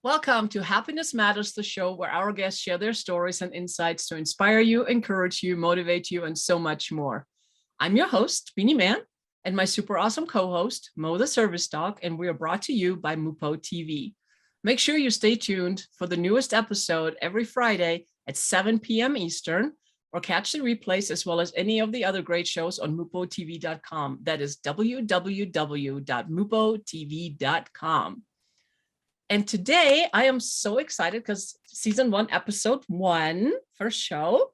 Welcome to Happiness Matters, the show where our guests share their stories and insights to inspire you, encourage you, motivate you, and so much more. I'm your host, Beanie Man, and my super awesome co-host, Mo the Service Dog, and we are brought to you by Mupo TV. Make sure you stay tuned for the newest episode every Friday at 7 p.m. Eastern, or catch the replays as well as any of the other great shows on mupotv.com. That is www.mupotv.com. And today I am so excited because season 1, episode 1, first show.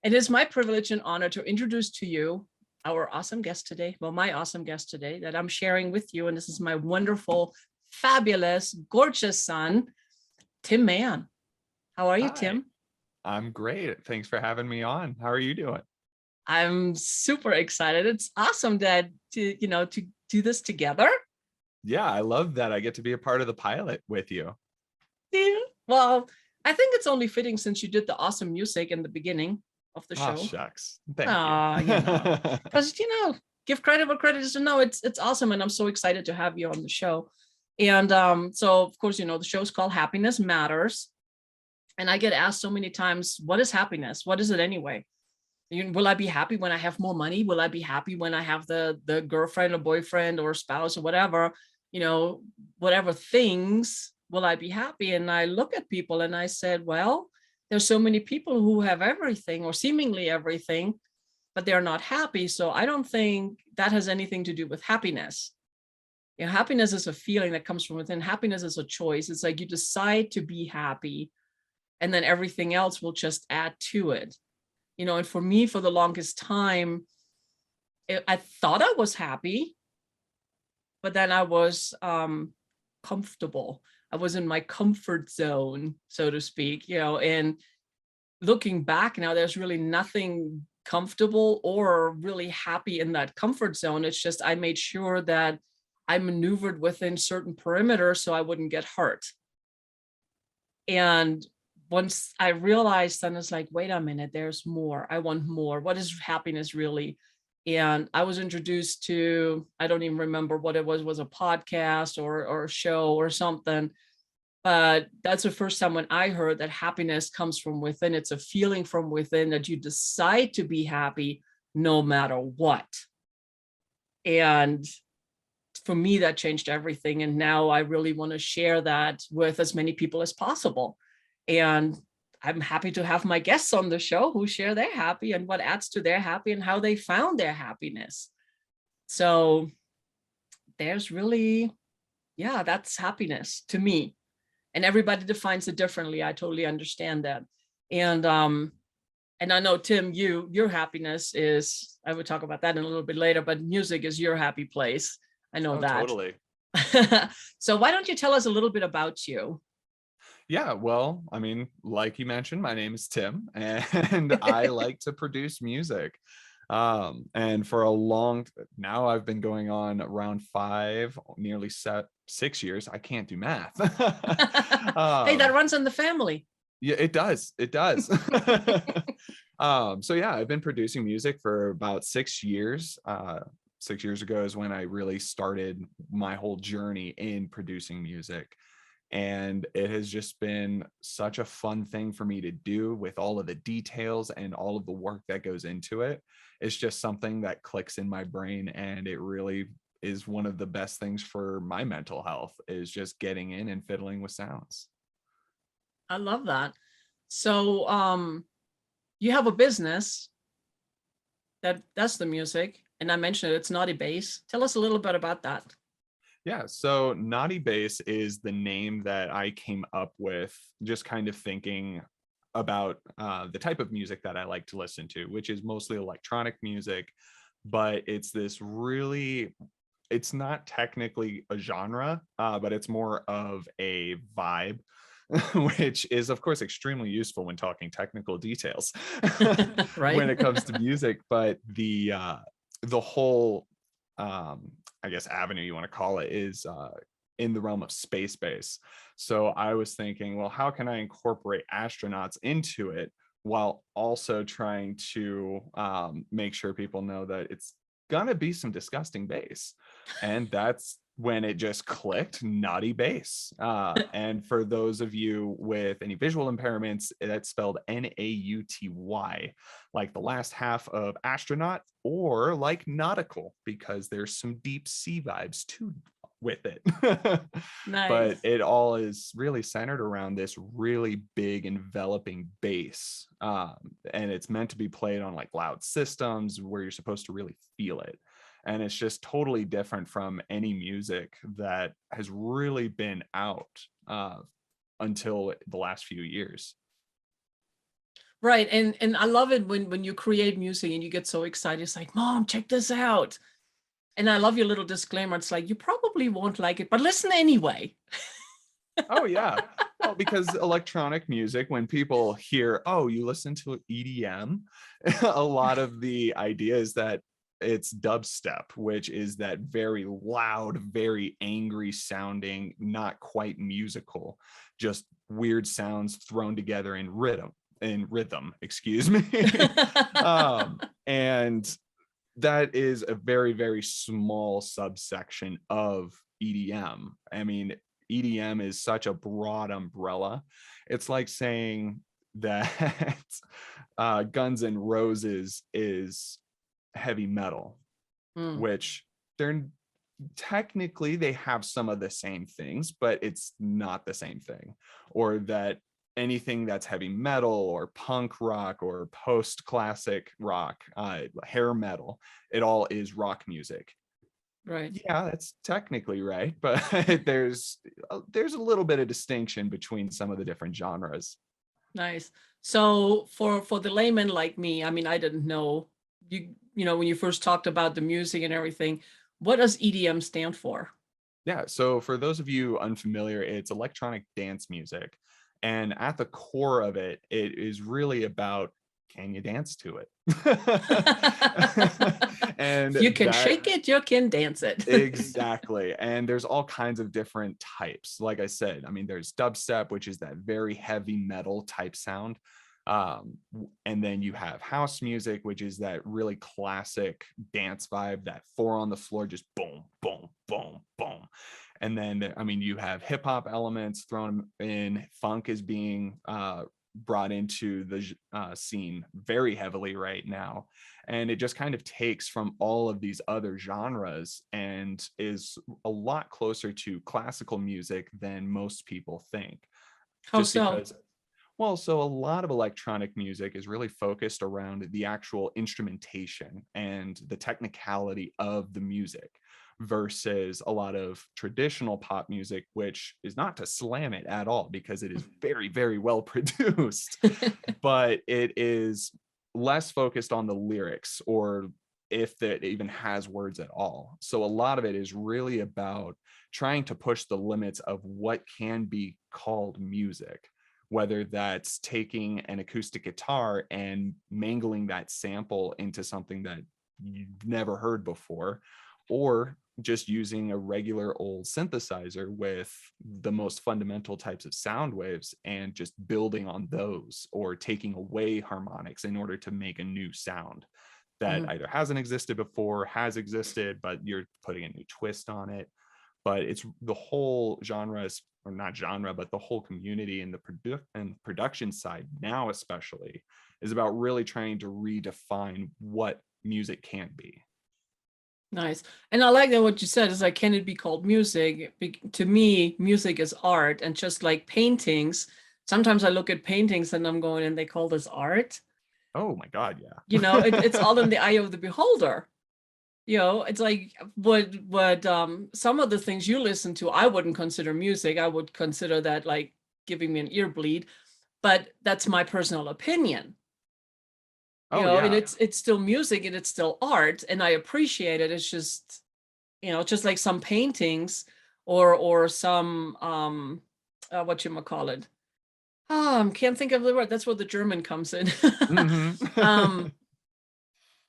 It is my privilege and honor to introduce to you our awesome guest today. Well, my awesome guest today that I'm sharing with you. And this is my wonderful, fabulous, gorgeous son, Tim Mann. How are you, Hi. Tim? I'm great. Thanks for having me on. How are you doing? I'm super excited. It's awesome that to do this together. Yeah, I love that I get to be a part of the pilot with you. Yeah. Well, I think it's only fitting since you did the awesome music in the beginning of the show. Oh, shucks. Thank you. Because give credit where credit is due. No, it's awesome, and I'm so excited to have you on the show. And so of course, the show's called Happiness Matters, and I get asked so many times, what is happiness? What is it anyway? Will I be happy when I have more money? Will I be happy when I have the girlfriend or boyfriend or spouse or whatever, whatever things, will I be happy? And I look at people and I said, well, there's so many people who have everything or seemingly everything, but they're not happy. So I don't think that has anything to do with happiness. Happiness is a feeling that comes from within. Happiness is a choice. It's like you decide to be happy, and then everything else will just add to it. And for me, for the longest time, I thought I was happy, but then I was comfortable. I was in my comfort zone, so to speak, and looking back now, there's really nothing comfortable or really happy in that comfort zone. It's just I made sure that I maneuvered within certain perimeters so I wouldn't get hurt. And once I realized, then it's like, wait a minute, there's more. I want more. What is happiness really? And I was introduced to, I don't even remember what it was a podcast or a show or something. But that's the first time when I heard that happiness comes from within. It's a feeling from within that you decide to be happy no matter what. And for me, that changed everything. And now I really want to share that with as many people as possible. And I'm happy to have my guests on the show who share their happy and what adds to their happy and how they found their happiness. So there's really, that's happiness to me. And everybody defines it differently. I totally understand that. And I know, Tim, your happiness is, I would talk about that in a little bit later, but music is your happy place. I know that. Totally. So why don't you tell us a little bit about you? Yeah, well, I mean, like you mentioned, my name is Tim, and I like to produce music. And for now I've been going on around 5, nearly 6 years. I can't do math. Hey, that runs in the family. Yeah, it does. It does. So yeah, I've been producing music for about 6 years. 6 years ago is when I really started my whole journey in producing music. And it has just been such a fun thing for me to do with all of the details and all of the work that goes into it. It's just something that clicks in my brain, and it really is one of the best things for my mental health, is just getting in and fiddling with sounds. I love that. So you have a business that's the music, and I mentioned it's Naughty Bass. Tell us a little bit about that. Yeah, so Naughty Bass is the name that I came up with, just kind of thinking about the type of music that I like to listen to, which is mostly electronic music, but it's not technically a genre, but it's more of a vibe, which is of course extremely useful when talking technical details Right. when it comes to music. But the whole I guess avenue you want to call it is in the realm of space base. So I was thinking, well, how can I incorporate astronauts into it while also trying to make sure people know that it's gonna be some disgusting bass? And that's when it just clicked, naughty bass. And for those of you with any visual impairments, that's spelled Nauty, like the last half of astronaut, or like nautical, because there's some deep sea vibes too with it. But Nice. it all is really centered around this really big enveloping bass. And it's meant to be played on like loud systems where you're supposed to really feel it. And it's just totally different from any music that has really been out until the last few years. Right. And I love it when you create music and you get so excited. It's like, Mom, check this out. And I love your little disclaimer. It's like, you probably won't like it, but listen anyway. Oh, yeah. Well, because electronic music, when people hear, oh, you listen to EDM, a lot of the idea is that it's dubstep, which is that very loud, very angry sounding, not quite musical, just weird sounds thrown together in rhythm, excuse me. And that is a very, very small subsection of EDM. I mean, EDM is such a broad umbrella. It's like saying that Guns N' Roses is heavy metal, which they're technically, they have some of the same things, but it's not the same thing. Or that anything that's heavy metal or punk rock or post classic rock, hair metal, it all is rock music. Right. Yeah, that's technically right, but there's a little bit of distinction between some of the different genres. Nice. So for the layman like me, I mean, I didn't know you know, when you first talked about the music and everything, what does EDM stand for? Yeah, so for those of you unfamiliar, it's electronic dance music. And at the core of it, it is really about, can you dance to it? And If you can that, shake it, you can dance it. exactly. And there's all kinds of different types. Like I said, I mean, there's dubstep, which is that very heavy metal type sound. And then you have house music, which is that really classic dance vibe, that four on the floor, just boom, boom, boom, boom. And then, I mean, you have hip hop elements thrown in. Funk is being brought into the scene very heavily right now. And it just kind of takes from all of these other genres and is a lot closer to classical music than most people think. How Just so? because, well, so a lot of electronic music is really focused around the actual instrumentation and the technicality of the music versus a lot of traditional pop music, which is not to slam it at all because it is very, very well produced, but it is less focused on the lyrics or if it even has words at all. So a lot of it is really about trying to push the limits of what can be called music, whether that's taking an acoustic guitar and mangling that sample into something that you've never heard before, or just using a regular old synthesizer with the most fundamental types of sound waves and just building on those, or taking away harmonics in order to make a new sound that either hasn't existed before, has existed, but you're putting a new twist on it. But it's the whole genre, or not genre, but the whole community and the production side now especially is about really trying to redefine what music can be. Nice. And I like that what you said is like, can it be called music? To me, music is art. And just like paintings, sometimes I look at paintings and I'm going, and they call this art. Oh my God, yeah. You know, it's all in the eye of the beholder. You know, it's like what some of the things you listen to, I wouldn't consider music. I would consider that like giving me an ear bleed, but that's my personal opinion. You Oh know, and yeah. it's still music and it's still art, and I appreciate it. It's just, you know, just like some paintings or some what you call it. Can't think of the word. That's where the German comes in. Mm-hmm.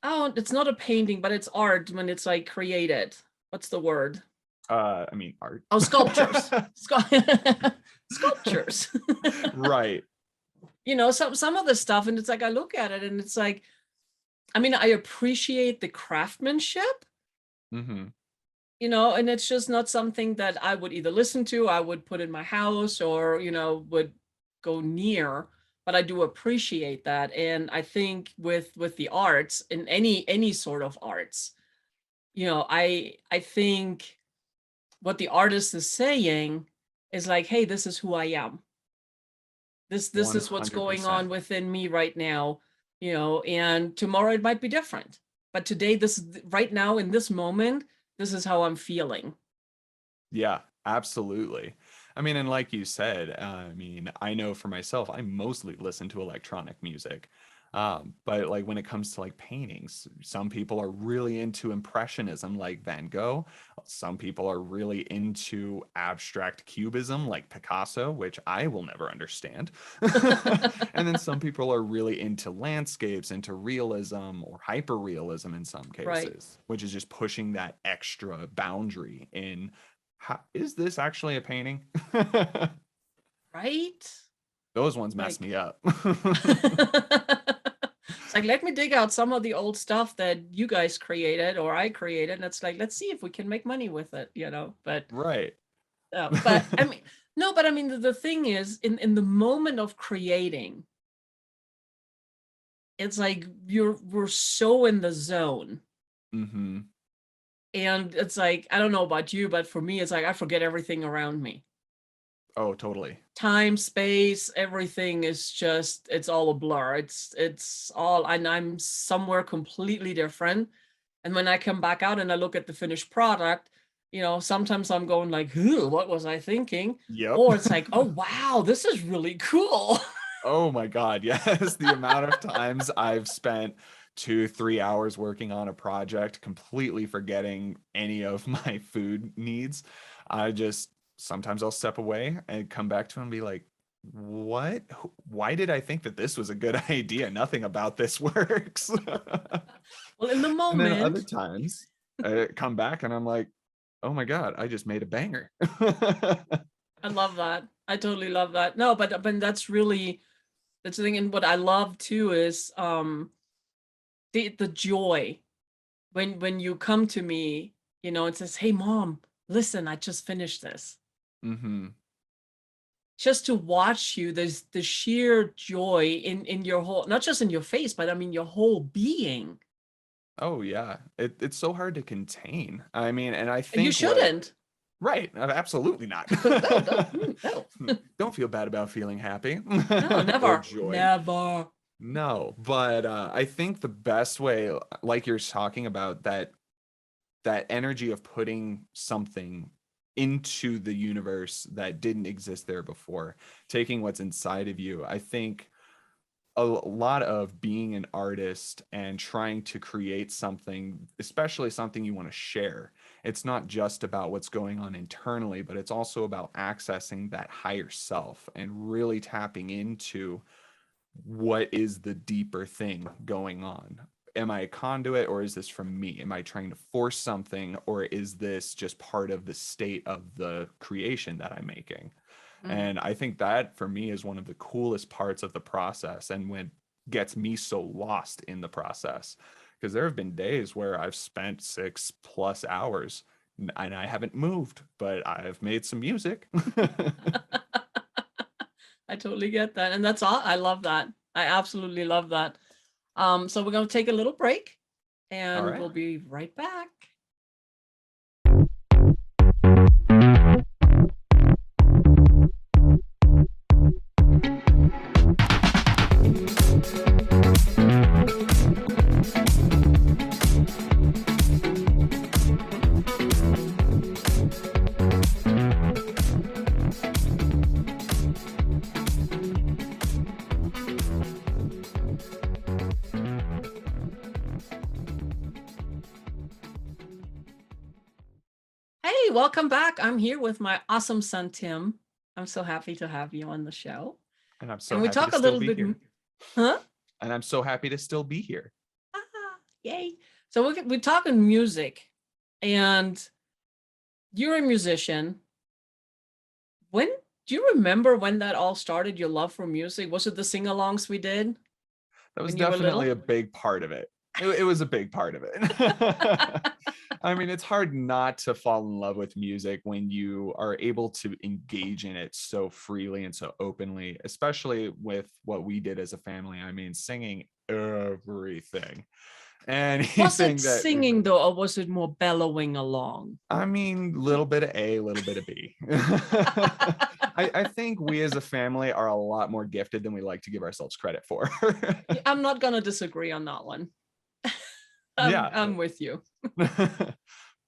Oh, it's not a painting, but it's art when it's like created. What's the word? I mean, art. Oh, sculptures. Sculptures. Right. You know, some of the stuff, and it's like I look at it and it's like, I mean, I appreciate the craftsmanship, Mm-hmm. and it's just not something that I would either listen to, I would put in my house, or, would go near, but I do appreciate that. And I think with the arts, in any sort of arts, I think what the artist is saying is like, hey, this is who I am. This is what's going on 100%. within me right now, and tomorrow it might be different. But today, right now in this moment, this is how I'm feeling. Yeah, absolutely. I mean, and like you said, I mean, I know for myself, I mostly listen to electronic music. But like when it comes to like paintings, some people are really into impressionism like Van Gogh. Some people are really into abstract cubism like Picasso, which I will never understand. And then some people are really into landscapes, into realism or hyperrealism in some Right. cases, which is just pushing that extra boundary in is this actually a painting? Right. Those ones mess Like, me up. it's like, let me dig out some of the old stuff that you guys created or I created, and it's like, let's see if we can make money with it, but Right. but I mean, no, but I mean, the thing is, in the moment of creating, it's like we're so in the zone. Hmm. And it's like, I don't know about you, but for me, it's like I forget everything around me. Oh, totally. Time, space, everything is just, it's all a blur. It's all, and I'm somewhere completely different. And when I come back out and I look at the finished product, sometimes I'm going like, what was I thinking? Yep. Or it's like, oh wow, this is really cool. Oh my God. Yes. The amount of times I've spent 2, 3 hours working on a project, completely forgetting any of my food needs. I just sometimes I'll step away and come back to it and be like, what? Why did I think that this was a good idea? Nothing about this works. Well, in the And then other moment, times I come back and I'm like, oh my God, I just made a banger. I love that. I totally love that. No, but that's the thing. And what I love too is the joy when you come to me, and says, hey mom, listen, I just finished this. Hmm. Just to watch you, there's the sheer joy in your whole, not just in your face, but I mean your whole being. Oh yeah, it's so hard to contain. I mean, and I And you think what shouldn't. right, absolutely not. No, no. Don't feel bad about feeling happy No, or never, joy. never. No, but I think the best way, like you're talking about, that energy of putting something into the universe that didn't exist there before, taking what's inside of you. I think a lot of being an artist and trying to create something, especially something you want to share. It's not just about what's going on internally, but it's also about accessing that higher self and really tapping into what is the deeper thing going on. Am I a conduit, or is this from me? Am I trying to force something, or is this just part of the state of the creation that I'm making? Mm. And I think that for me is one of the coolest parts of the process, and when gets me so lost in the process, because there have been days where I've spent 6+ hours and I haven't moved, but I've made some music. I totally get that. And that's all. I love that. I absolutely love that. So we're going to take a little break All and right. we'll be right back. Hey, welcome back. I'm here with my awesome son, Tim. I'm so happy to have you on the show. And I'm so And we happy to talk a still little be bit, here. huh? And I'm so happy to still be here. Ah, yay. So we're talking music, and you're a musician. When do you remember when that all started, your love for music? Was it the sing-alongs we did That was when you were definitely little? a big part of it. It was a big part of it. I mean, it's hard not to fall in love with music when you are able to engage in it so freely and so openly, especially with what we did as a family. I mean, singing everything, Was it anything that we singing heard. though, or was it more bellowing along? I mean, little bit of A, little bit of B. I think we as a family are a lot more gifted than we like to give ourselves credit for. Yeah, I'm not gonna disagree on that one. Yeah. I'm with you.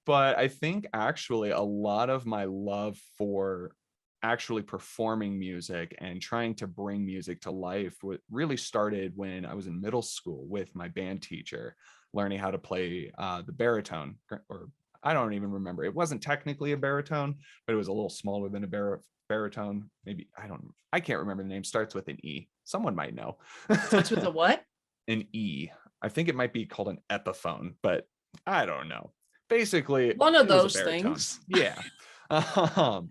But I think actually a lot of my love for actually performing music and trying to bring music to life really started when I was in middle school with my band teacher, learning how to play the baritone, or I don't even remember. It wasn't technically a baritone, but it was a little smaller than a baritone. Maybe I can't remember the name. Starts with an E. Someone might know. Starts with a what? An E. I think it might be called an epiphone, but I don't know. Basically, One of it was a those baritone. things. Yeah. Um,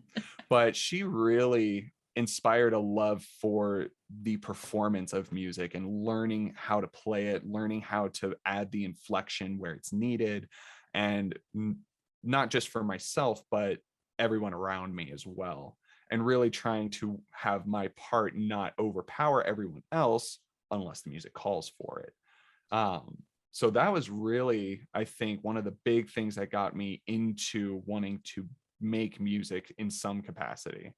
but she really inspired a love for the performance of music and learning how to play it, learning how to add the inflection where it's needed, and not just for myself, but everyone around me as well. And really trying to have my part not overpower everyone else unless the music calls for it. So that was really, I think, one of the big things that got me into wanting to make music in some capacity.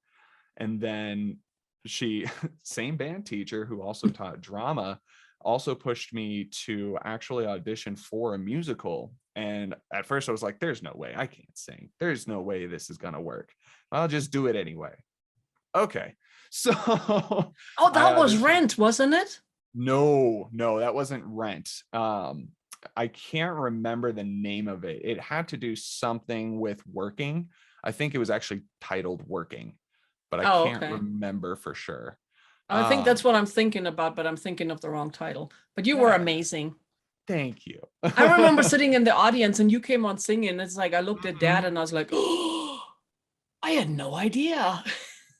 And then she, same band teacher who also taught drama, also pushed me to actually audition for a musical. And at first I was like, there's no way I can't sing. There's no way this is going to work. I'll just do it anyway. Okay. So Oh, I that was auditioned. Rent, wasn't it? No, that wasn't Rent. I can't remember the name of it. It had to do something with working. I think it was actually titled Working, but I Oh, can't okay. remember for sure. I think that's what I'm thinking about, but I'm thinking of the wrong title. But you were Yeah, amazing. thank you. I remember sitting in the audience and you came on singing. It's like I looked at Dad Mhm. and I was like, oh, I had no idea.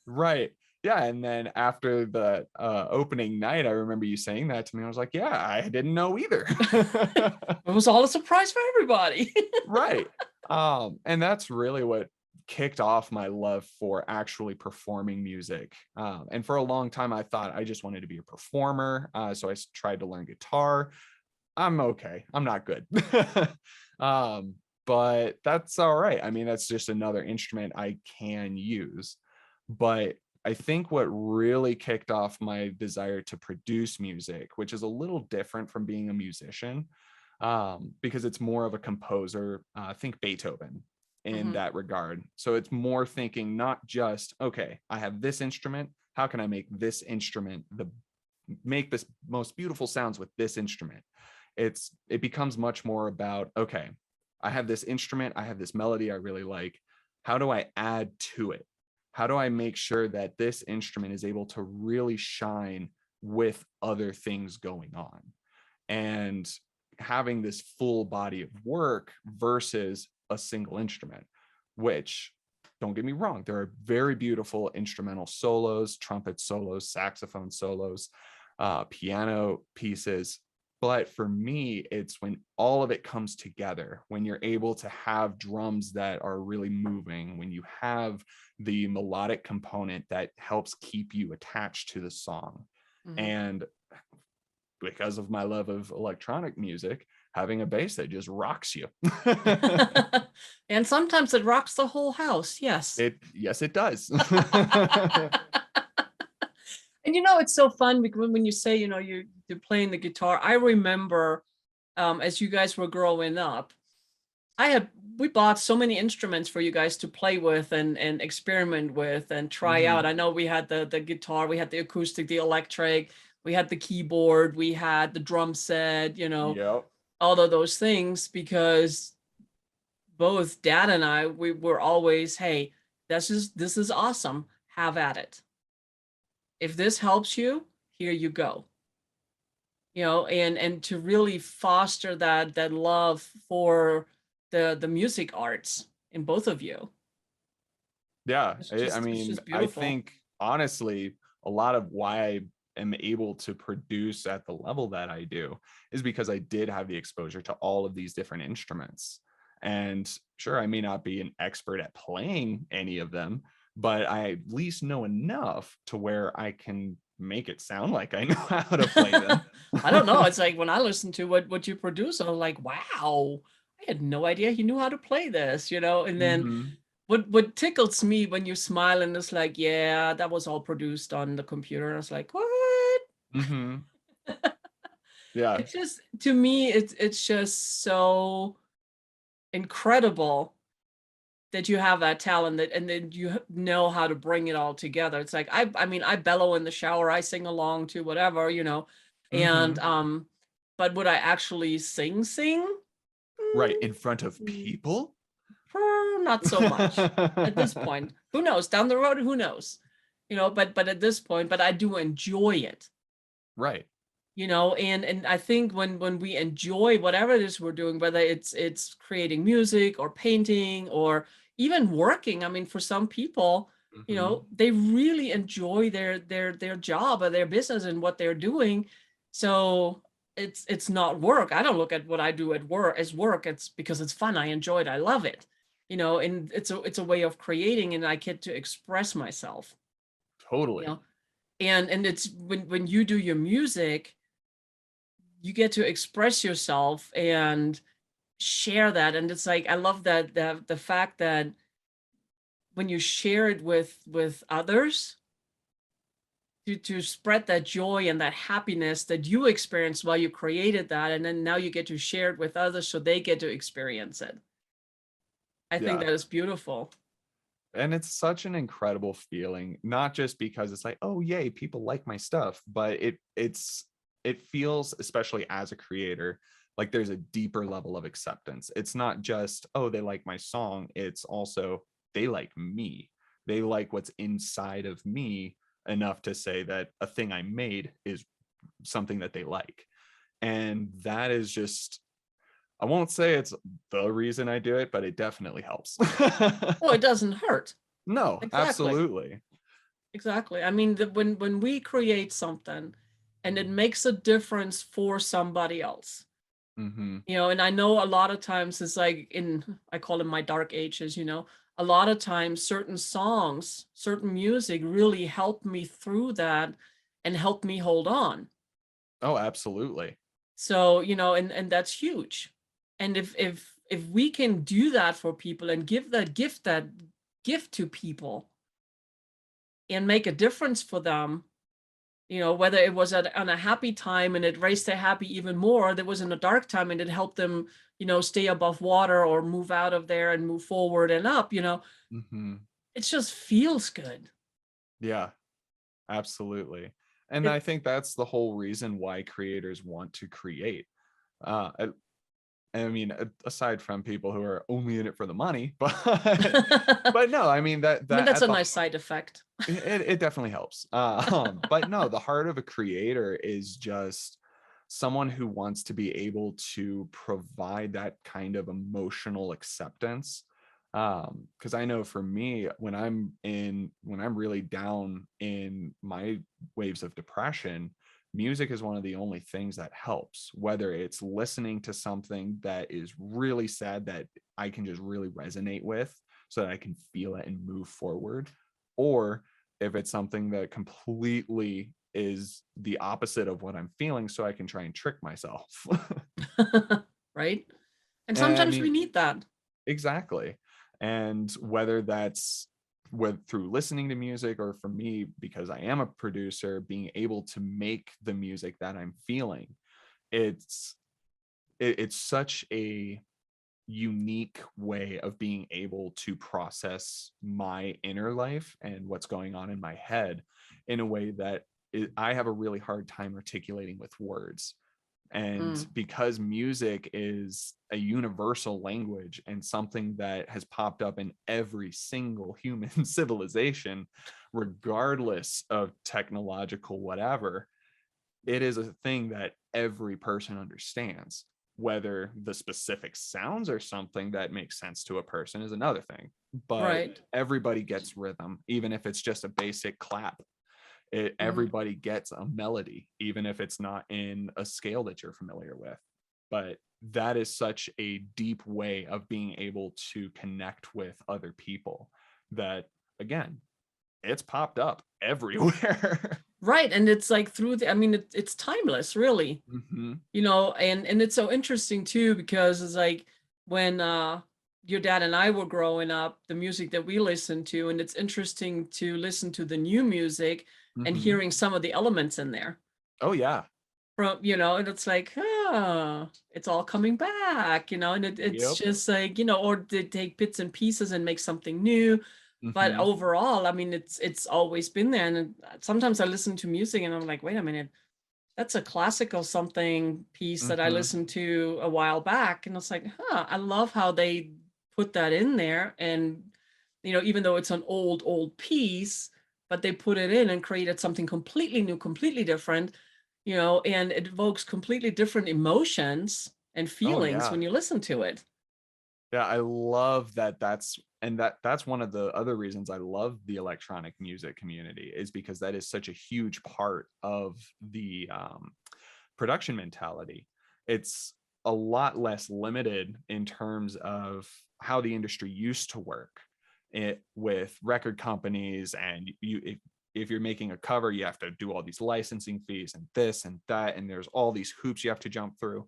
Right. Yeah. And then after the opening night, I remember you saying that to me. I was like, yeah, I didn't know either. It was all a surprise for everybody. Right. And that's really what kicked off my love for actually performing music. And for a long time, I thought I just wanted to be a performer. So I tried to learn guitar. I'm okay. I'm not good. um, but that's all right. I mean, that's just another instrument I can use. But I think what really kicked off my desire to produce music, which is a little different from being a musician, because it's more of a composer. Think Beethoven in Mhm. that regard. So it's more thinking not just, okay, I have this instrument. How can I make this instrument make this most beautiful sounds with this instrument? It becomes much more about, okay, I have this instrument, I have this melody I really like. How do I add to it? How do I make sure that this instrument is able to really shine with other things going on? And having this full body of work versus a single instrument, which, don't get me wrong, there are very beautiful instrumental solos, trumpet solos, saxophone solos, piano pieces. But for me, it's when all of it comes together, when you're able to have drums that are really moving, when you have the melodic component that helps keep you attached to the song. Mhm. And because of my love of electronic music, having a bass that just rocks you. And sometimes it rocks the whole house. Yes. Yes, it does. And it's so fun because when you say, you're playing the guitar, I remember as you guys were growing up, we bought so many instruments for you guys to play with and experiment with and try out. Mhm. I know we had the guitar, we had the acoustic, the electric, we had the keyboard, we had the drum set, Yep. all of those things because both Dad and I, we were always, hey, this is awesome. Have at it. If this helps you, here you go. And to really foster that love for the music arts in both of you. Yeah. It's I just it's mean, just I beautiful. think honestly, a lot of why I am able to produce at the level that I do is because I did have the exposure to all of these different instruments. And sure, I may not be an expert at playing any of them, but I at least know enough to where I can make it sound like I know how to play them. I don't know. It's like when I listen to what you produce, I'm like, wow, I had no idea he knew how to play this, you know. And then Hmm. what tickles me when you smile and it's like, yeah, that was all produced on the computer. And I was like, what? Hmm. Yeah, It's just, to me, it's just so incredible that you have that talent, that and then you know how to bring it all together. It's like I mean, I bellow in the shower, I sing along to whatever, you know. And hmm. but would I actually sing? Right, in front of Mm, people. not so much at this point. Who knows? Down the road, who knows? You know, but at this point, but I do enjoy it, Right. you know. And I think when we enjoy whatever it is we're doing, whether it's creating music or painting or even working. I mean, for some people, you Hmm. know, they really enjoy their job or their business and what they're doing. So it's not work. I don't look at what I do at work as work. It's because it's fun. I enjoy it. I love it. You know, and it's a way of creating, and I get to express myself, you Totally. know. And it's when you do your music, you get to express yourself and share that. And it's like, I love that the fact that when you share it with others, to spread that joy and that happiness that you experienced while you created that, and then now you get to share it with others so they get to experience it. I think Yeah. that is beautiful. And it's such an incredible feeling, not just because it's like, oh yay, people like my stuff, but it feels, especially as a creator, like there's a deeper level of acceptance. It's not just, oh, they like my song, it's also they like me. They like what's inside of me enough to say that a thing I made is something that they like. And that is just, I won't say it's the reason I do it, but it definitely helps. Well, it doesn't hurt. No, Exactly. absolutely. Exactly. I mean, when we create something and it makes a difference for somebody else, Hmm. you know. And I know a lot of times it's like, I call them my dark ages, you know. A lot of times certain songs, certain music really helped me through that and helped me hold on. Oh, absolutely. So, you know, and that's huge. And if we can do that for people and give that gift to people and make a difference for them, you know, whether it was on a happy time and it raised their happy even more, that was in a dark time and it helped them, you know, stay above water or move out of there and move forward and up, you know. Hmm. It just feels good. Yeah, absolutely. And I It think that's the whole reason why creators want to create. I, I mean, aside from people who are only in it for the money, I but no, I mean mean, that that's at a the nice side effect. it definitely helps. But no, the heart of a creator is just someone who wants to be able to provide that kind of emotional acceptance. Because I know for me, when I'm really down in my waves of depression, music is one of the only things that helps, whether it's listening to something that is really sad that I can just really resonate with so that I can feel it and move forward, or if it's something that completely is the opposite of what I'm feeling, so I can try and trick myself. Right? And And I sometimes we mean, need that. exactly. And whether that's with through listening to music, or for me, because I am a producer, being able to make the music that I'm feeling, it's it's such a unique way of being able to process my inner life and what's going on in my head in a way that I have a really hard time articulating with words. And Mm, because music is a universal language and something that has popped up in every single human civilization, regardless of technological whatever, it is a thing that every person understands. Whether the specific sounds are something that makes sense to a person is another thing, but right. everybody gets rhythm, even if it's just a basic clap. Mhm. Everybody gets a melody, even if it's not in a scale that you're familiar with. but that is such a deep way of being able to connect with other people that, again, it's popped up everywhere. Right. And it's like through the, I mean, it's timeless, really, Hmm. you know, and it's so interesting too, because it's like when your dad and I were growing up, the music that we listened to, and it's interesting to listen to the new music and Hmm. hearing some of the elements in there Oh yeah. from, you know, and it's like, it's all coming back, you know, and it's Yep. just like, you know, or they take bits and pieces and make something new. But Hmm. overall, I mean, it's always been there. And sometimes I listen to music and I'm like, wait a minute, that's a classical something piece that I Hmm. listened to a while back. And it's like, I love how they put that in there. And, you know, even though it's an old piece, but they put it in and created something completely new, completely different, you know, and it evokes completely different emotions and Oh feelings yeah. when you listen to it. Yeah, I love that. That's one of the other reasons I love the electronic music community, is because that is such a huge part of the production mentality. It's a lot less limited in terms of how the industry used to work it with record companies, and if you're making a cover, you have to do all these licensing fees and this and that, and there's all these hoops you have to jump through.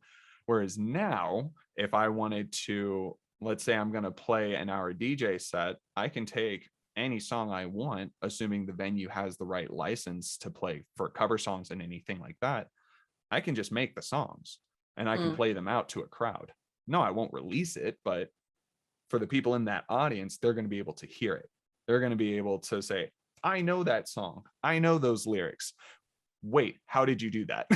Whereas now, if I wanted to, let's say I'm going to play an hour DJ set, I can take any song I want, assuming the venue has the right license to play for cover songs and anything like that. I can just make the songs and I can Mm. play them out to a crowd. No, I won't release it, but for the people in that audience, they're going to be able to hear it. They're going to be able to say, I know that song. I know those lyrics. Wait, how did you do that?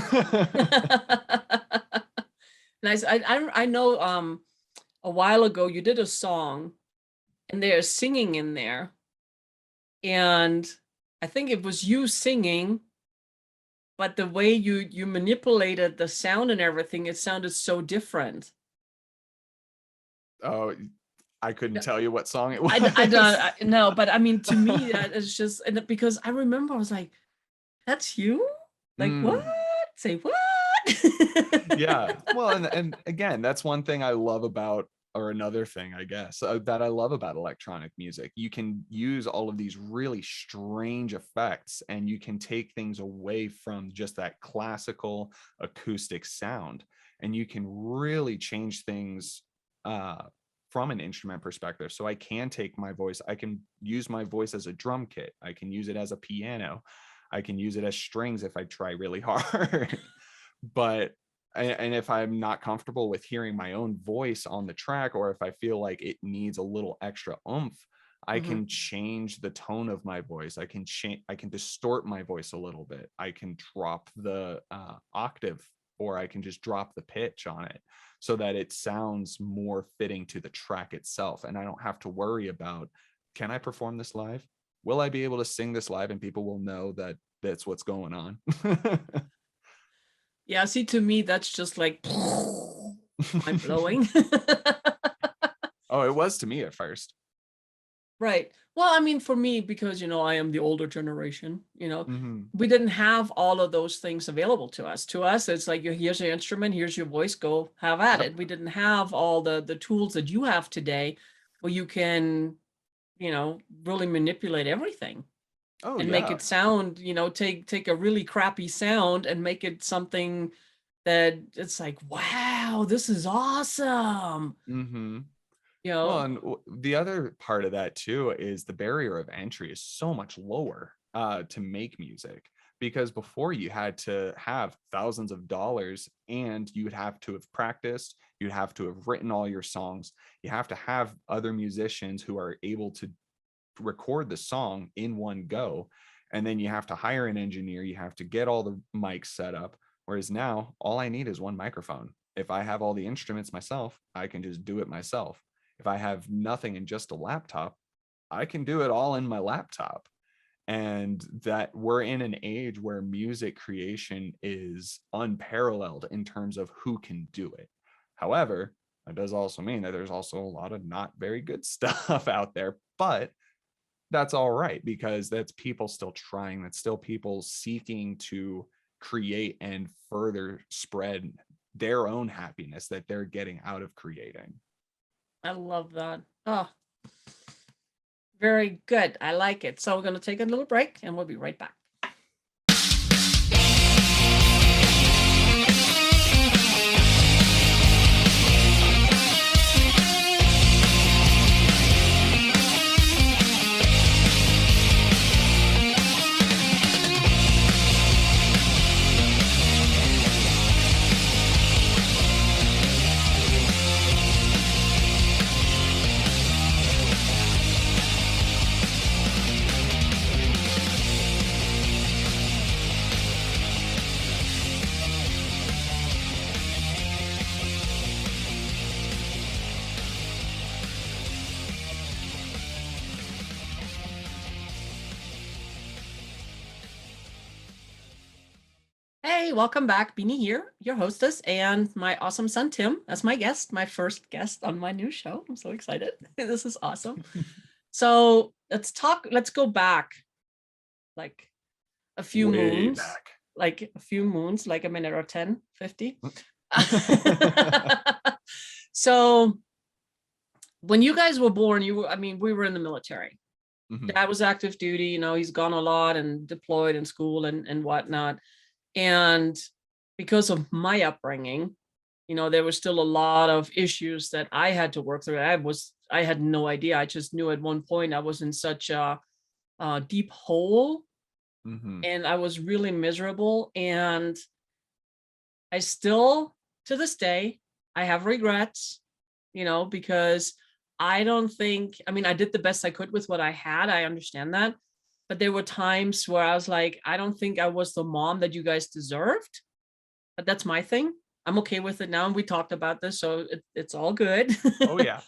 Nice. I know a while ago you did a song and there's singing in there. And I think it was you singing, but the way you manipulated the sound and everything, it sounded so different. Oh, I couldn't Yeah, tell you what song it I don't was. know, but I mean, to me, that is just, and because I remember I was like, that's you? Like, what? Mm. Say what? Yeah. Well, and again, that's one thing I love about, or another thing, I guess, that I love about electronic music. You can use all of these really strange effects, and you can take things away from just that classical acoustic sound, and you can really change things uh, from an instrument perspective. So I can take my voice, I can use my voice as a drum kit, I can use it as a piano, I can use it as strings if I try really hard. But and if I'm not comfortable with hearing my own voice on the track, or if I feel like it needs a little extra oomph, I Mhm. can change the tone of my voice. I can distort my voice a little bit. I can drop the octave, or I can just drop the pitch on it so that it sounds more fitting to the track itself. And I don't have to worry about, can I perform this live? Will I be able to sing this live and people will know that that's what's going on? Yeah, see, to me, that's just like mind blowing. Oh, it was to me at first. Right. Well, I mean, for me, because, you know, I am the older generation, you know, Mhm. we didn't have all of those things available to us. To us, it's like, here's your instrument, here's your voice, go have at Yep. it. We didn't have all the tools that you have today where you can, you know, really manipulate everything Oh, and make yeah. it sound, you know, take a really crappy sound and make it something that it's like, wow, this is awesome. Mhm. You Well, know, and the other part of that too is the barrier of entry is so much lower to make music, because before you had to have thousands of dollars, and you would have to have practiced, you'd have to have written all your songs, you have to have other musicians who are able to record the song in one go, and then you have to hire an engineer, you have to get all the mics set up. Whereas now all I need is one microphone. If I have all the instruments myself, I can just do it myself. If I have nothing and just a laptop, I can do it all in my laptop. And that we're in an age where music creation is unparalleled in terms of who can do it. However, that does also mean that there's also a lot of not very good stuff out there, but that's all right, because that's people still trying, that's still people seeking to create and further spread their own happiness that they're getting out of creating. I love that. Oh, very good. I like it. So we're going to take a little break and we'll be right back. Hey, welcome back. Beanie here, your hostess, and my awesome son, Tim, as my guest, my first guest on my new show. I'm so excited. This is awesome. So let's go back like a few moons, like a minute or 10, 50. So when you guys were born, we were in the military. Mm-hmm. Dad was active duty, he's gone a lot and deployed in school and whatnot. And because of my upbringing, there was still a lot of issues that I had to work through. I had no idea. I just knew at one point I was in such a deep hole, and I was really miserable. And I still, to this day, I have regrets, because I don't think, I did the best I could with what I had. I understand that. But there were times where I was like, I don't think I was the mom that you guys deserved, but that's my thing. I'm okay with it now. And we talked about this, so it's all good. Oh yeah.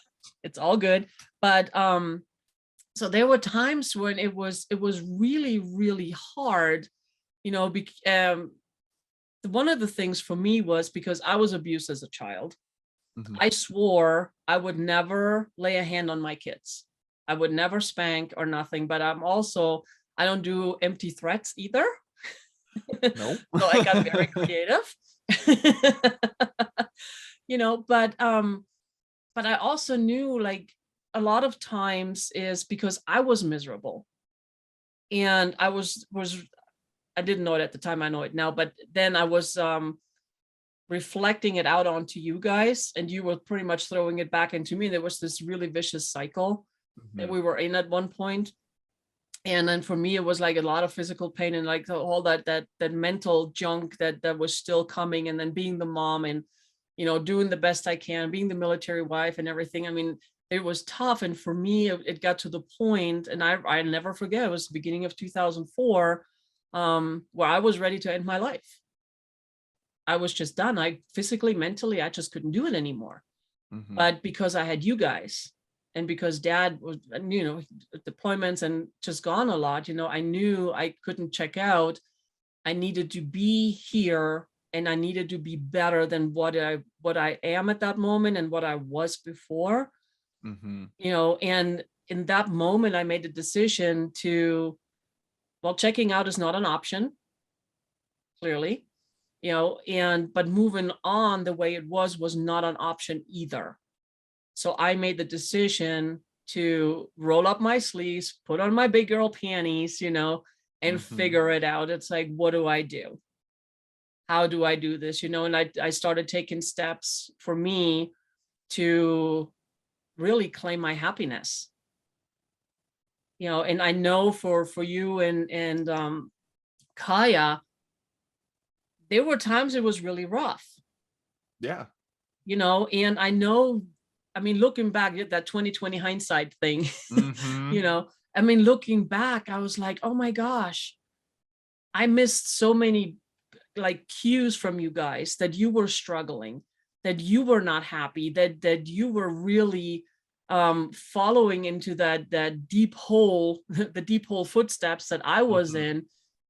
It's all good. But so there were times when it was really, really hard, one of the things for me was because I was abused as a child. I swore I would never lay a hand on my kids. I would never spank or nothing, but I don't do empty threats either. Nope. So I got very creative. But I also knew like a lot of times is because I was miserable. And I didn't know it at the time, I know it now, but then I was reflecting it out onto you guys, and you were pretty much throwing it back into me. There was this really vicious cycle that we were in at one point. And then for me, it was like a lot of physical pain and like all that mental junk that was still coming. And then being the mom and, doing the best I can, being the military wife and everything. It was tough. And for me, it got to the point, and I never forget, it was the beginning of 2004, where I was ready to end my life. I was just done. I physically, mentally, I just couldn't do it anymore. But because I had you guys, and because Dad was, deployments and just gone a lot, I knew I couldn't check out. I needed to be here, and I needed to be better than what I am at that moment and what I was before. And in that moment, I made the decision to, checking out is not an option, clearly, but moving on the way it was not an option either. So I made the decision to roll up my sleeves, put on my big girl panties, and figure it out. It's like, what do I do? How do I do this? And I started taking steps for me to really claim my happiness. And I know for you and Kaya, there were times it was really rough. Yeah. And I know, looking back at that 2020 hindsight thing, looking back, I was like, oh my gosh, I missed so many like cues from you guys that you were struggling, that you were not happy, that you were really following into that deep hole, the deep hole footsteps that I was in,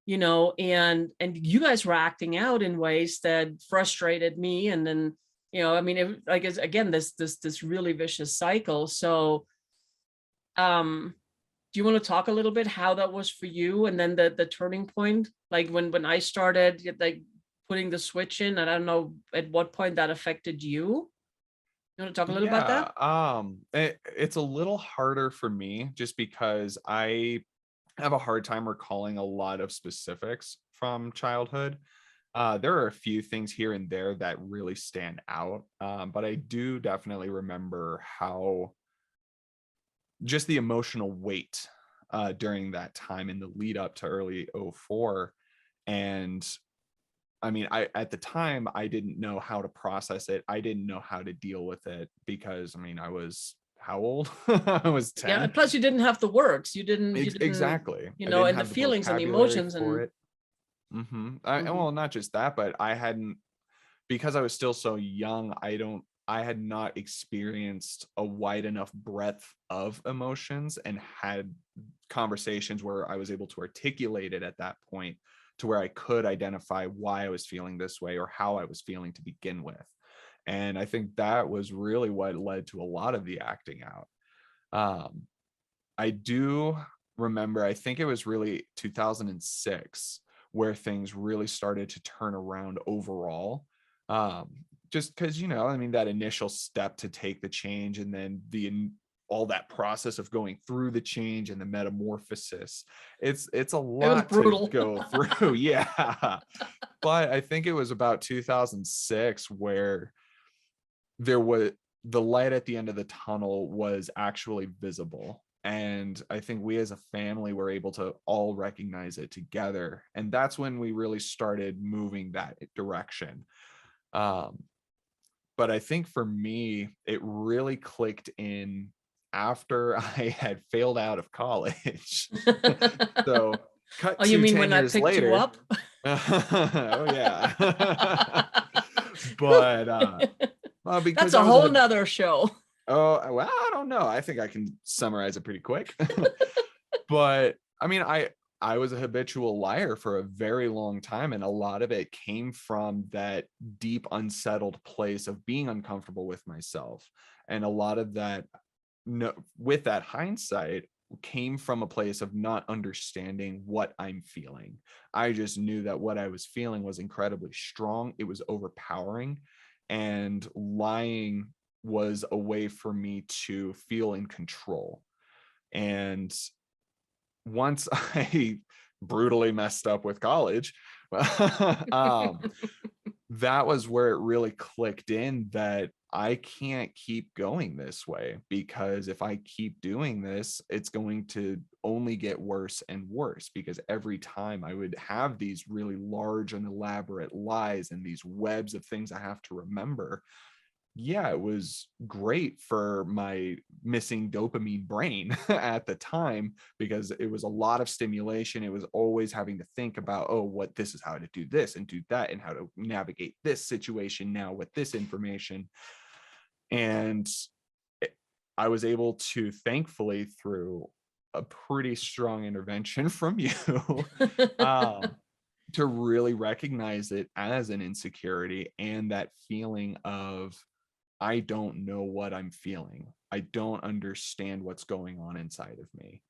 and you guys were acting out in ways that frustrated me. And then, again, this really vicious cycle. So, do you want to talk a little bit how that was for you? And then the turning point, like when I started, like putting the switch in, and I don't know at what point that affected you. You want to talk a little about Yeah, that? it's a little harder for me just because I have a hard time recalling a lot of specifics from childhood. There are a few things here and there that really stand out, but I do definitely remember how just the emotional weight during that time in the lead up to early '04. And I mean, I at the time I didn't know how to process it. I didn't know how to deal with it because I mean, I was how old? I was Yeah, 10. and plus you didn't have the words. You didn't, Exactly. you I know, didn't and the have the feelings and the vocabulary emotions for and it. Hmm. mhm. Well, not just that, but I hadn't, because I was still so young, I had not experienced a wide enough breadth of emotions and had conversations where I was able to articulate it at that point to where I could identify why I was feeling this way or how I was feeling to begin with. And I think that was really what led to a lot of the acting out. Um, I do remember, I think it was really 2006 where things really started to turn around overall. Um, just because, I mean, that initial step to take the change and then all that process of going through the change and the metamorphosis, it's a It was lot to brutal. go through. Yeah. But I think it was about 2006 where there was the light at the end of the tunnel was actually visible. And I think we as a family were able to all recognize it together. And that's when we really started moving that direction. Um, but I think for me, it really clicked in after I had failed out of college. So cut Oh, you to mean 10 when I years picked you later. up? Oh yeah. But That's because a I was whole a nother show. Oh, well, I don't know. I think I can summarize it pretty quick. But I mean, I was a habitual liar for a very long time, and a lot of it came from that deep, unsettled place of being uncomfortable with myself. And a lot of that, no, with that hindsight, came from a place of not understanding what I'm feeling. I just knew that what I was feeling was incredibly strong. It was overpowering, and lying was a way for me to feel in control. And once I brutally messed up with college, um, that was where it really clicked in that I can't keep going this way, because if I keep doing this, it's going to only get worse and worse, because every time I would have these really large and elaborate lies and these webs of things I have to remember. Yeah, it was great for my missing dopamine brain at the time, because it was a lot of stimulation. It was always having to think about, oh, what this is, how to do this and do that, and how to navigate this situation now with this information. And I was able to, thankfully, through a pretty strong intervention from you, um, to really recognize it as an insecurity and that feeling of, I don't know what I'm feeling. I don't understand what's going on inside of me.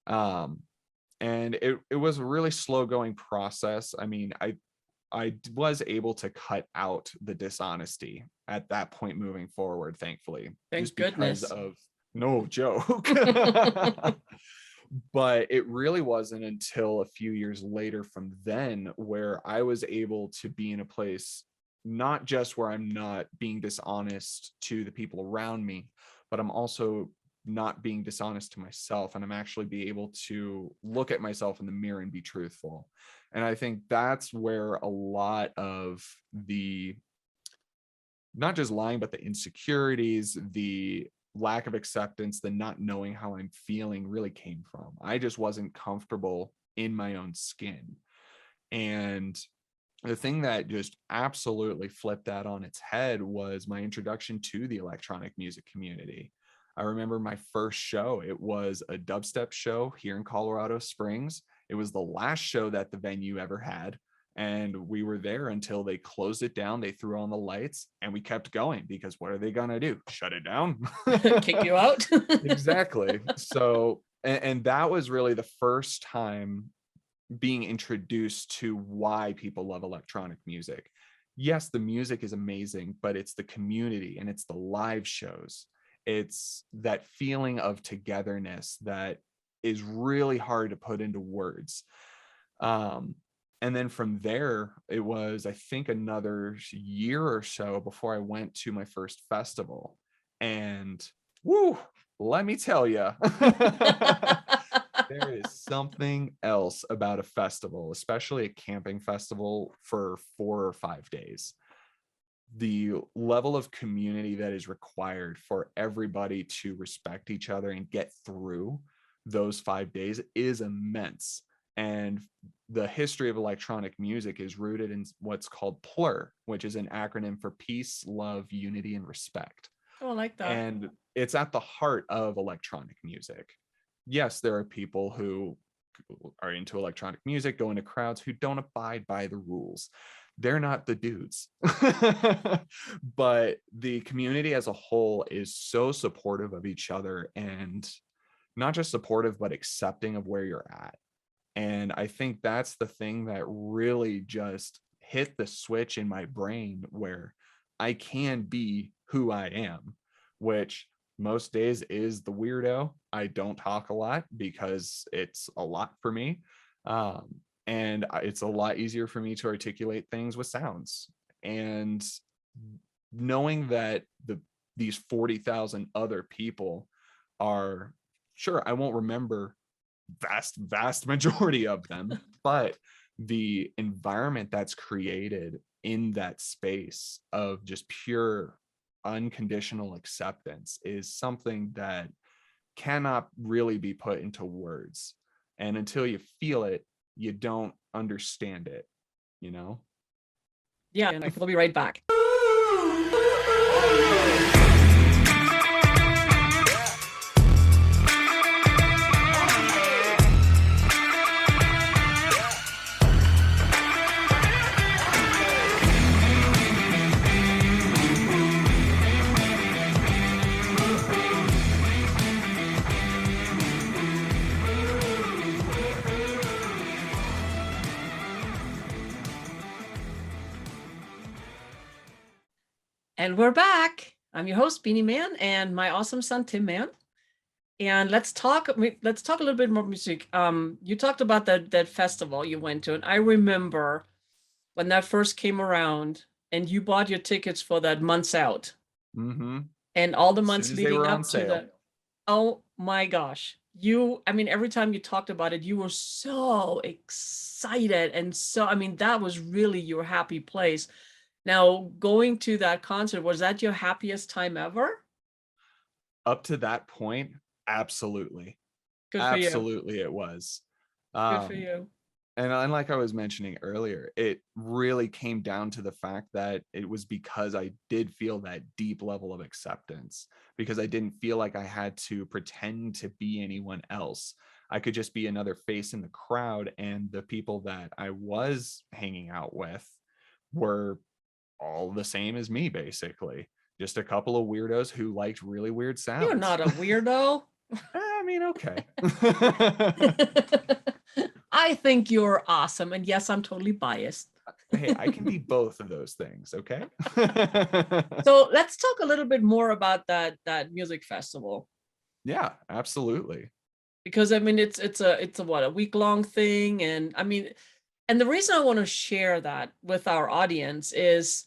Um, and it was a really slow going process. I mean, I was able to cut out the dishonesty at that point moving forward, thankfully, Thank just because goodness. of no joke. But it really wasn't until a few years later from then where I was able to be in a place, not just where I'm not being dishonest to the people around me, but I'm also not being dishonest to myself, and I'm actually be able to look at myself in the mirror and be truthful. And I think that's where a lot of the, not just lying, but the insecurities, the lack of acceptance, the not knowing how I'm feeling really came from. I just wasn't comfortable in my own skin. And the thing that just absolutely flipped that on its head was my introduction to the electronic music community. I remember my first show, it was a dubstep show here in Colorado Springs. It was the last show that the venue ever had. And we were there until they closed it down. They threw on the lights and we kept going, because what are they going to do? Shut it down? Kick you out. Exactly. So, and that was really the first time being introduced to why people love electronic music. Yes, the music is amazing, but it's the community and it's the live shows. It's that feeling of togetherness that is really hard to put into words. Um, and then from there, it was, I think, another year or so before I went to my first festival. And woo, let me tell you, there is something else about a festival, especially a camping festival for 4 or 5 days. The level of community that is required for everybody to respect each other and get through those 5 days is immense. And the history of electronic music is rooted in what's called PLUR, which is an acronym for peace, love, unity, and respect. Oh, I like that. And it's at the heart of electronic music. Yes, there are people who are into electronic music, go into crowds who don't abide by the rules. They're not the dudes. But the community as a whole is so supportive of each other, and not just supportive, but accepting of where you're at. And I think that's the thing that really just hit the switch in my brain where I can be who I am, which most days is the weirdo. I don't talk a lot because it's a lot for me. And it's a lot easier for me to articulate things with sounds. And knowing that these 40,000 other people are, sure, I won't remember vast majority of them, but the environment that's created in that space of just pure unconditional acceptance is something that cannot really be put into words. And until you feel it, you don't understand it, you know? Yeah, and we'll be right back. And we're back. I'm your host, Beanie Man, and my awesome son, Tim Man. And let's talk a little bit more music. You talked about that festival you went to, and I remember when that first came around and you bought your tickets for that months out. Mm-hmm. And all the As months soon as they leading were on up to sale. that. Oh my gosh. I mean, every time you talked about it, you were so excited. And so, I mean, that was really your happy place. Now, going to that concert, was that your happiest time ever? Up to that point, absolutely. Good for you. Absolutely it was. Good for Um, you. and like I was mentioning earlier, it really came down to the fact that it was because I did feel that deep level of acceptance, because I didn't feel like I had to pretend to be anyone else. I could just be another face in the crowd, and the people that I was hanging out with were all the same as me, basically. Just a couple of weirdos who liked really weird You're sounds. not a weirdo. I mean, okay. I think you're awesome. And yes, I'm totally biased. Hey, I can be both of those things, okay? So let's talk a little bit more about that music festival. Yeah, absolutely. Because I mean it's a what, a week-long thing. And I mean, and the reason I want to share that with our audience is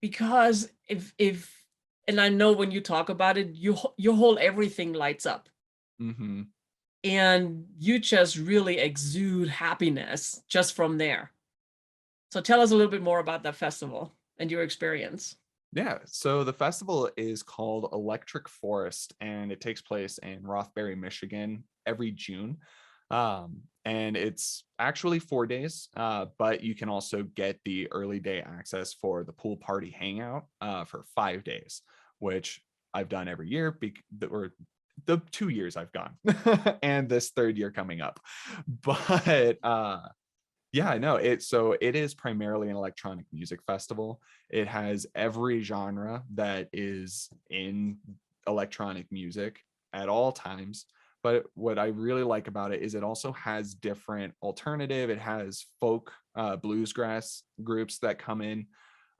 because if and I know when you talk about it, your whole everything lights up. Mm-hmm. And you just really exude happiness just from there. So tell us a little bit more about that festival and your experience. Yeah, so the festival is called Electric Forest, and it takes place in Rothbury, Michigan every June. And it's actually 4 days, but you can also get the early day access for the pool party hangout for 5 days, which I've done every year, or the 2 years I've gone, and this third year coming up. But yeah, no, it is primarily an electronic music festival. It has every genre that is in electronic music at all times, But what I really like about it is it also has different alternative. It has folk bluesgrass groups that come in.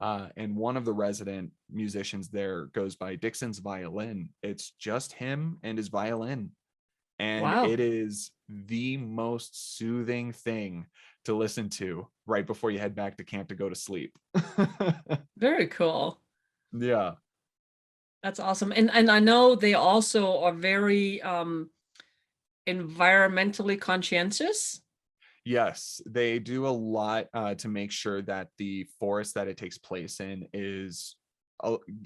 And one of the resident musicians there goes by Dixon's Violin. It's just him and his violin. And Wow. it is the most soothing thing to listen to right before you head back to camp to go to sleep. Very cool. Yeah. That's awesome. And I know they also are very environmentally conscientious. Yes, they do a lot to make sure that the forest that it takes place in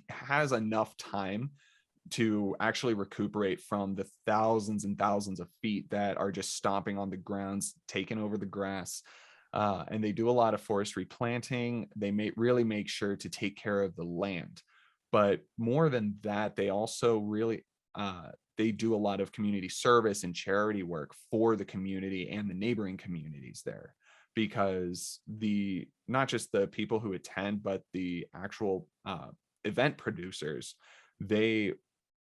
has enough time to actually recuperate from the thousands and thousands of feet that are just stomping on the grounds, taking over the grass. And they do a lot of forest replanting. They really make sure to take care of the land. But more than that, they also really they do a lot of community service and charity work for the community and the neighboring communities there, because not just the people who attend, but the actual event producers,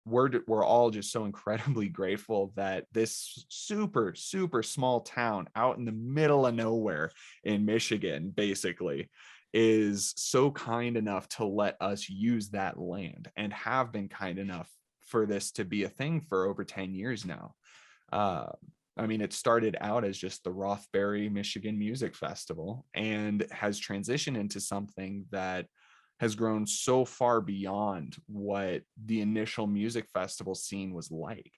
we're all just so incredibly grateful that this super, super small town out in the middle of nowhere in Michigan, basically, is so kind enough to let us use that land, and have been kind enough for this to be a thing for over 10 years now. I mean, it started out as just the Rothbury Michigan Music Festival and has transitioned into something that has grown so far beyond what the initial music festival scene was like.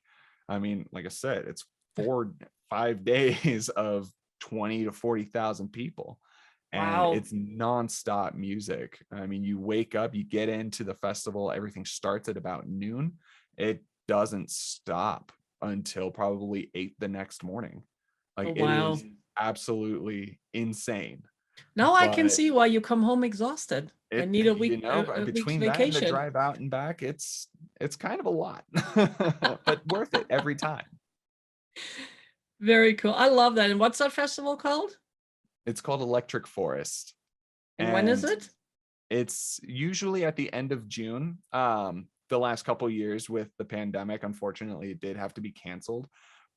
I mean, like I said, it's 4-5 days of 20 to 40,000 people. And Wow. it's nonstop music. I mean, you wake up, you get into the festival, everything starts at about noon. It doesn't stop until probably 8 the next morning. Oh, Like, it wow. is absolutely insane. Now I can But see why you come home exhausted and need a week's between that and the vacation. drive out and back, it's kind of a lot, but worth it every time. Very cool. I love that. And what's that festival called? It's called Electric Forest, And when is and it? it's usually at the end of June. The last couple years with the pandemic, unfortunately, it did have to be canceled.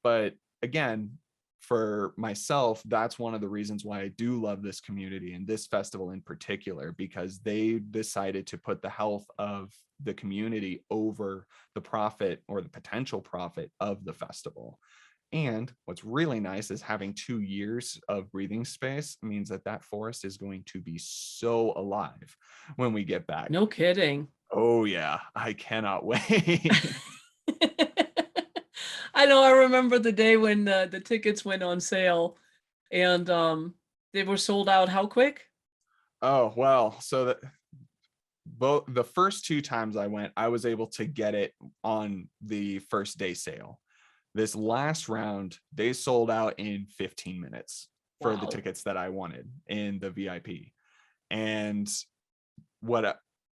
But again, for myself, that's one of the reasons why I do love this community and this festival in particular, because they decided to put the health of the community over the profit or the potential profit of the festival. And what's really nice is having 2 years of breathing space means that that forest is going to be so alive when we get back. No kidding. Oh yeah, I cannot wait. I know. I remember the day when the tickets went on sale, and they were sold out. How quick? Oh, well, so that both the first 2 times I went, I was able to get it on the first day sale. This last round, they sold out in 15 minutes for the Wow. tickets that I wanted in the VIP. And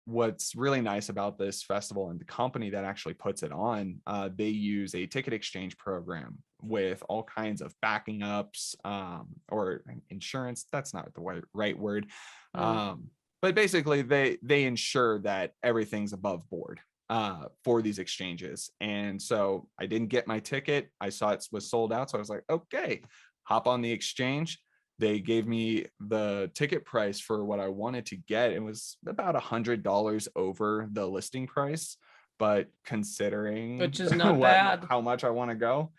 what's really nice about this festival and the company that actually puts it on, they use a ticket exchange program with all kinds of backing ups, or insurance. That's not the right word. Mm. But basically they ensure that everything's above board for these exchanges. And so I didn't get my ticket. I saw it was sold out. So I was like, okay, hop on the exchange. They gave me the ticket price for what I wanted to get. It was about $100 over the listing price, but considering Which is not bad. how much I want to go,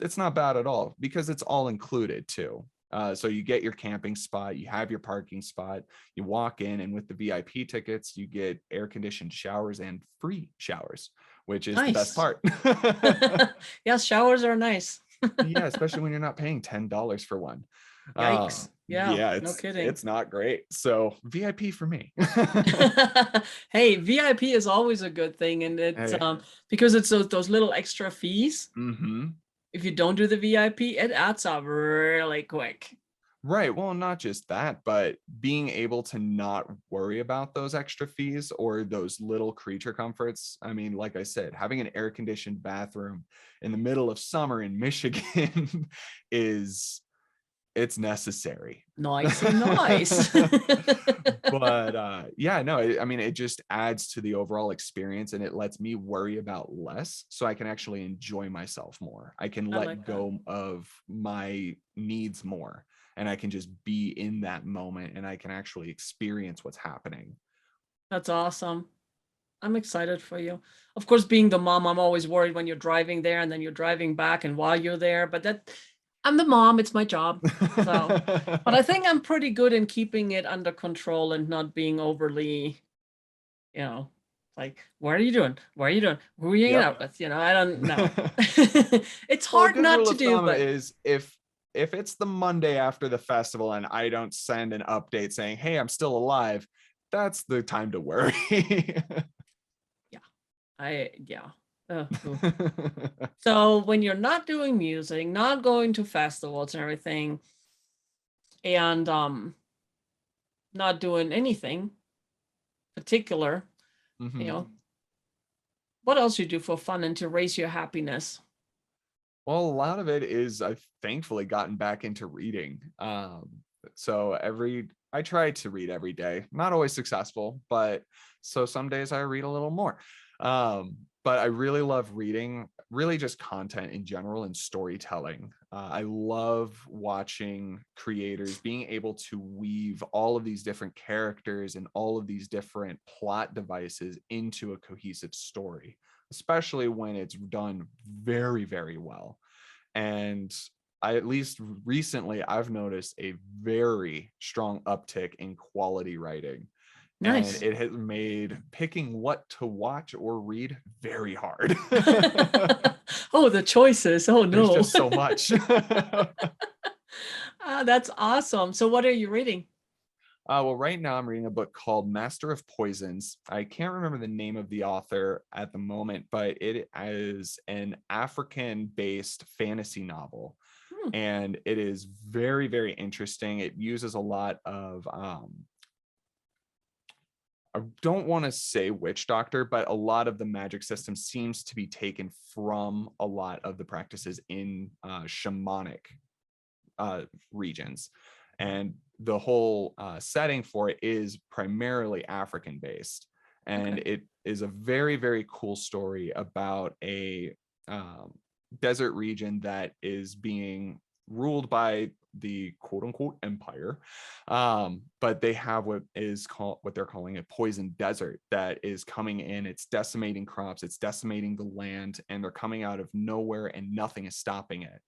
it's not bad at all, because it's all included too. So you get your camping spot, you have your parking spot, you walk in, and with the VIP tickets, you get air conditioned showers and free showers, which is the best Nice. part. Yes, showers are nice. Yeah, especially when you're not paying $10 for one. Yikes. Yeah, Yeah, no kidding. it's not great. So VIP for me. Hey, VIP is always a good thing, and it's Hey. because it's those little extra fees. Mm-hmm. If you don't do the VIP, it adds up really quick. Right. Well, not just that, but being able to not worry about those extra fees or those little creature comforts. I mean, like I said, having an air conditioned bathroom in the middle of summer in Michigan it's necessary. Nice and nice. But yeah, no, I mean, it just adds to the overall experience, and it lets me worry about less so I can actually enjoy myself more. I can I let like that. go of my needs more, and I can just be in that moment, and I can actually experience what's happening. That's awesome. I'm excited for you. Of course, being the mom, I'm always worried when you're driving there and then you're driving back and while you're there, but that I'm the mom, it's my job. So, but I think I'm pretty good in keeping it under control and not being overly, you know, like, what are you doing? What are you doing? Who are you hanging Yep. out with? I don't know. It's Well, a hard good not rule to of do, thumb but is if it's the Monday after the festival and I don't send an update saying, "Hey, I'm still alive," that's the time to worry. yeah, yeah. Ooh. So when you're not doing music, not going to festivals and everything, and not doing anything particular, you Mhm. know, what else you do for fun and to raise your happiness? Well, a lot of it is I've thankfully gotten back into reading. So I try to read every day. Not always successful, but so some days I read a little more. But I really love reading, really just content in general and storytelling. I love watching creators being able to weave all of these different characters and all of these different plot devices into a cohesive story, especially when it's done very, very well. And I, at least recently, I've noticed a very strong uptick in quality writing. And Nice. it has made picking what to watch or read very hard. Oh, the choices. Oh There's no. just so much. That's awesome. So what are you reading? Well, right now I'm reading a book called Master of Poisons. I can't remember the name of the author at the moment, but it is an African-based fantasy novel, Hmm, and it is very, very interesting. It uses a lot of I don't want to say witch doctor, but a lot of the magic system seems to be taken from a lot of the practices in shamanic regions. And the whole setting for it is primarily African based. And okay. it is a very, very cool story about a um, desert region that is being ruled by the quote unquote empire. But they have what they're calling a poison desert that is coming in. It's decimating crops, it's decimating the land, and they're coming out of nowhere and nothing is stopping it.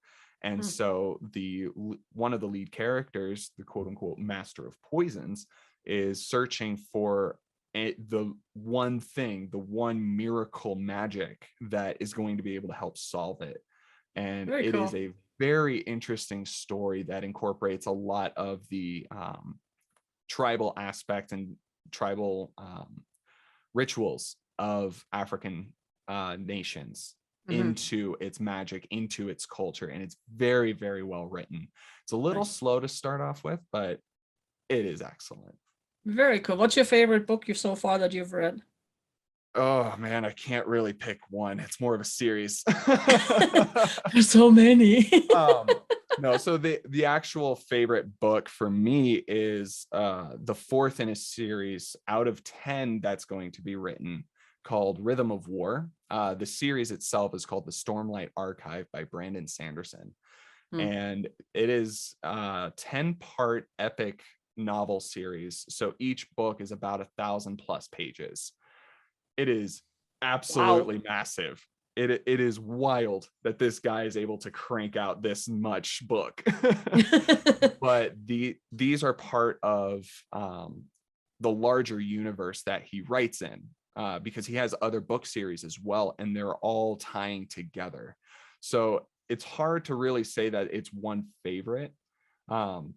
And Hmm, so the one of the lead characters, the quote unquote master of poisons, is searching for the one thing, the one miracle magic that is going to be able to help solve it. And very it is cool. a very interesting story that incorporates a lot of the tribal aspect and tribal rituals of African nations Hmm. into its magic, into its culture. And it's very, very well written. It's a little Nice. slow to start off with, but it is excellent. Very cool. What's your favorite book you so far that you've read? Oh man, I can't really pick one. It's more of a series. There's so many. um no, so the actual favorite book for me is the fourth in a series out of 10 that's going to be written, called Rhythm of War. The series itself is called the Stormlight Archive by Brandon Sanderson, Hmm, and it is a 10-part epic novel series. So each book is about 1,000+ pages. It is wow. absolutely massive. It is wild that this guy is able to crank out this much book. But these are part of the larger universe that he writes in, because he has other book series as well, and they're all tying together. So it's hard to really say that it's one favorite.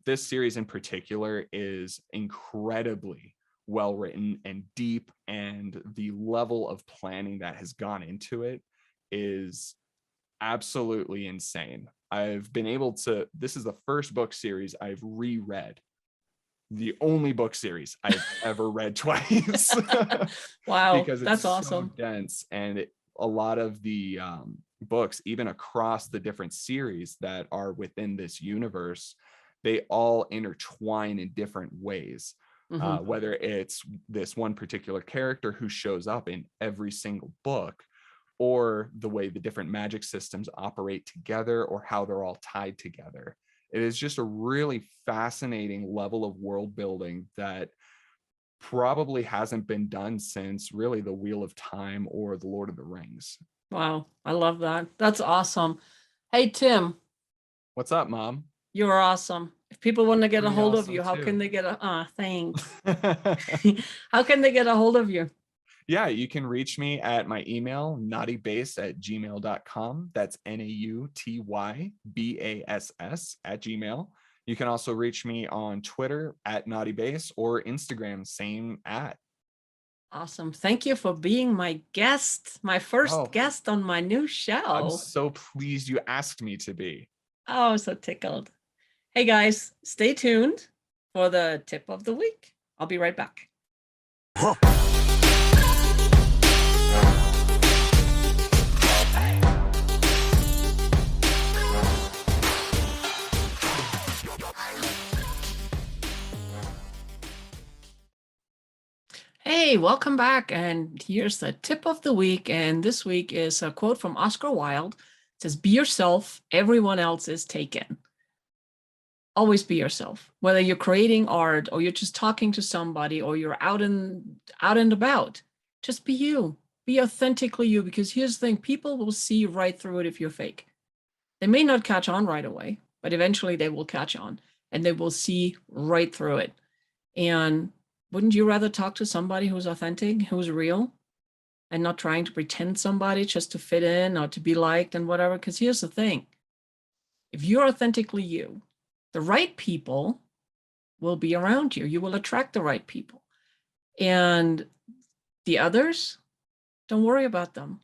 This series in particular is incredibly well written and deep, and the level of planning that has gone into it is absolutely insane. I've been able to, this is the first book series I've reread, the only book series I've ever read twice, Wow, because it's that's so awesome. dense. And a lot of the books, even across the different series that are within this universe, they all intertwine in different ways. Mhm. whether it's this one particular character who shows up in every single book, or the way the different magic systems operate together, or how they're all tied together. It is just a really fascinating level of world building that probably hasn't been done since really the Wheel of Time or the Lord of the Rings. Wow, I love that. That's awesome. Hey, Tim, What's up, Mom? you're awesome. If people want to get a Pretty hold of awesome you, how can too. they get thanks. How can they get a hold of you? Yeah, you can reach me at my email, naughtybase@gmail.com. That's NAUTYBASS at Gmail. You can also reach me on Twitter at naughtybase, or Instagram, same at. Awesome. Thank you for being my guest, my first Oh, guest on my new I'm show. so pleased you asked me to be. Oh, I'm so tickled. Hey guys, stay tuned for the tip of the week. I'll be right back. Hey, welcome back. And here's the tip of the week. And this week is a quote from Oscar Wilde. It says, "Be yourself, everyone else is taken." Always be yourself. Whether you're creating art or you're just talking to somebody or you're out and about, just be you. Be authentically you, because here's the thing, people will see right through it if you're fake. They may not catch on right away, but eventually they will catch on and they will see right through it. And wouldn't you rather talk to somebody who's authentic, who's real, and not trying to pretend somebody just to fit in or to be liked and whatever? Because here's the thing, if you're authentically you, the right people will be around you. You will attract the right people. And the others, don't worry about them,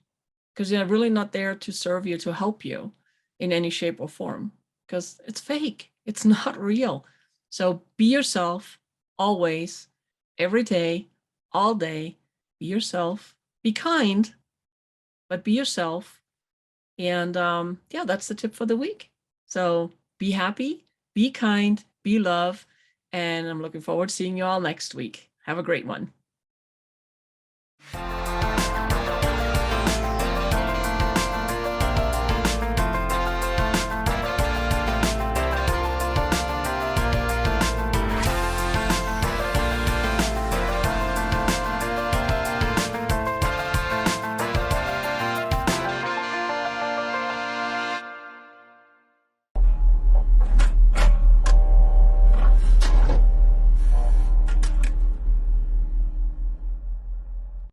because they're really not there to serve you, to help you in any shape or form, because it's fake. It's not real. So be yourself always, every day, all day. Be yourself. Be kind, but be yourself. And yeah, that's the tip for the week. So be happy, be kind, be love. And I'm looking forward to seeing you all next week. Have a great one.